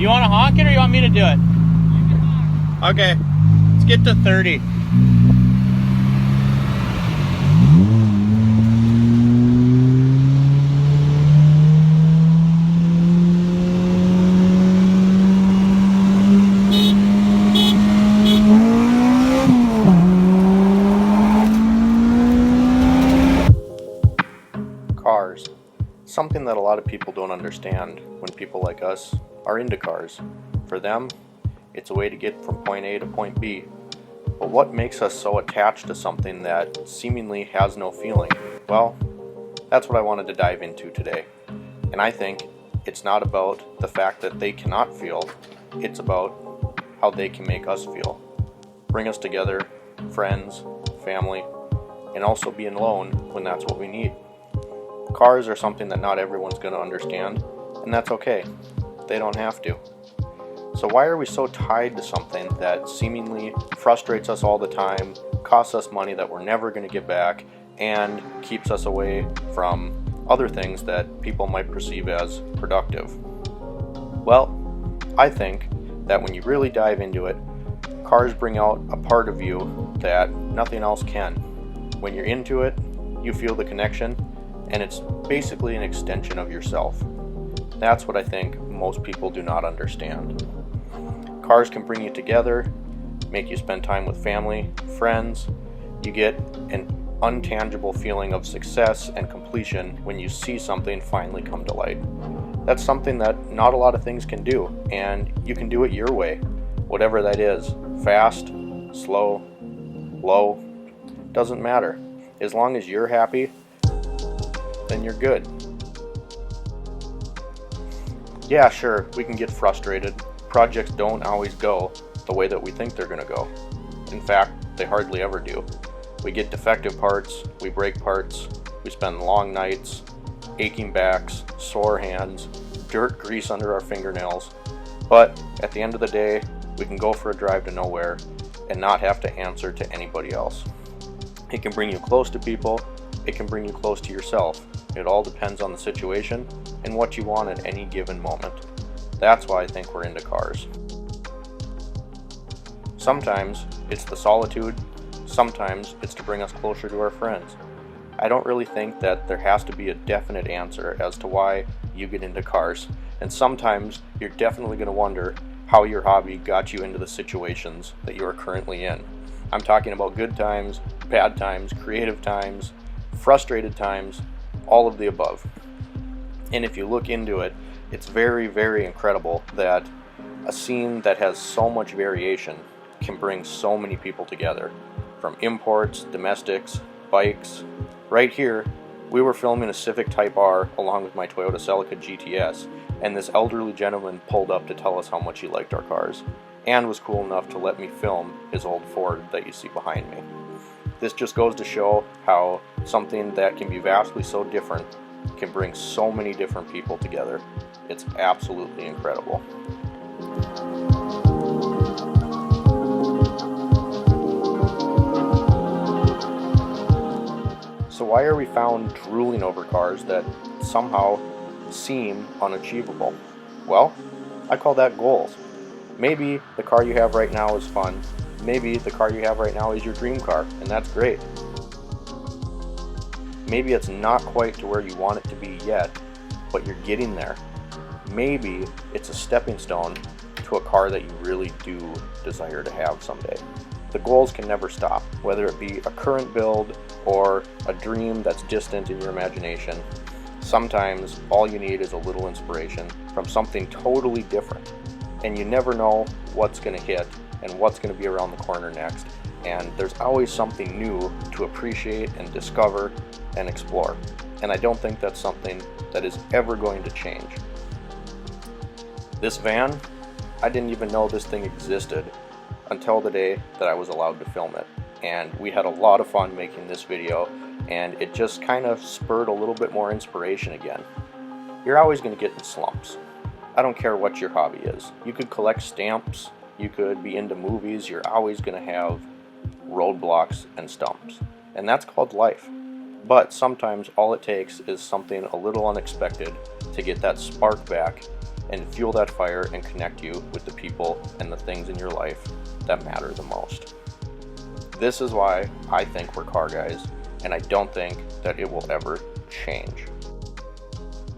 You want to honk it or you want me to do it? Okay, let's get to 30. Cars. Something that a lot of people don't understand when people like us are into cars. For them, it's a way to get from point A to point B. But what makes us so attached to something that seemingly has no feeling? Well, that's what I wanted to dive into today. And I think it's not about the fact that they cannot feel, it's about how they can make us feel. Bring us together, friends, family, and also being alone when that's what we need. Cars are something that not everyone's going to understand, and that's okay. They don't have to. So why are we so tied to something that seemingly frustrates us all the time, costs us money that we're never going to get back, and keeps us away from other things that people might perceive as productive? Well, I think that when you really dive into it, cars bring out a part of you that nothing else can. When you're into it, you feel the connection, and it's basically an extension of yourself. That's what I think most people do not understand. Cars can bring you together, make you spend time with family, friends. You get an untangible feeling of success and completion when you see something finally come to light. That's something that not a lot of things can do, and you can do it your way, whatever that is. Fast, slow, low, doesn't matter. As long as you're happy, then you're good. Yeah, sure, we can get frustrated. Projects don't always go the way that we think they're going to go. In fact, they hardly ever do. We get defective parts, we break parts, we spend long nights, aching backs, sore hands, dirt grease under our fingernails. But at the end of the day, we can go for a drive to nowhere and not have to answer to anybody else. It can bring you close to people, it can bring you close to yourself. It all depends on the situation and what you want at any given moment. That's why I think we're into cars. Sometimes it's the solitude, sometimes it's to bring us closer to our friends. I don't really think that there has to be a definite answer as to why you get into cars, and sometimes you're definitely going to wonder how your hobby got you into the situations that you are currently in. I'm talking about good times, bad times, creative times, frustrated times, all of the above. And if you look into it, it's very, very incredible that a scene that has so much variation can bring so many people together. From imports, domestics, bikes. Right here, we were filming a Civic Type R along with my Toyota Celica GTS, and this elderly gentleman pulled up to tell us how much he liked our cars, and was cool enough to let me film his old Ford that you see behind me. This just goes to show how something that can be vastly so different can bring so many different people together. It's absolutely incredible. So why are we found drooling over cars that somehow seem unachievable? Well, I call that goals. Maybe the car you have right now is fun. Maybe the car you have right now is your dream car, and that's great. Maybe it's not quite to where you want it to be yet, but you're getting there. Maybe it's a stepping stone to a car that you really do desire to have someday. The goals can never stop, whether it be a current build or a dream that's distant in your imagination. Sometimes all you need is a little inspiration from something totally different, and you never know what's going to hit and what's going to be around the corner next, and there's always something new to appreciate and discover and explore, and I don't think that's something that is ever going to change. This van, I didn't even know this thing existed until the day that I was allowed to film it, and we had a lot of fun making this video, and it just kind of spurred a little bit more inspiration again. You're always going to get in slumps. I don't care what your hobby is. You could collect stamps, you could be into movies, you're always going to have roadblocks and stumps, and that's called life. But sometimes all it takes is something a little unexpected to get that spark back and fuel that fire and connect you with the people and the things in your life that matter the most. This is why I think we're car guys, and I don't think that it will ever change.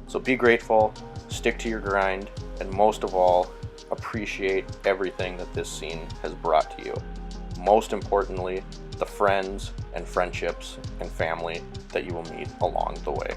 So be grateful, stick to your grind, and most of all, appreciate everything that this scene has brought to you. Most importantly, the friends and friendships and family that you will meet along the way.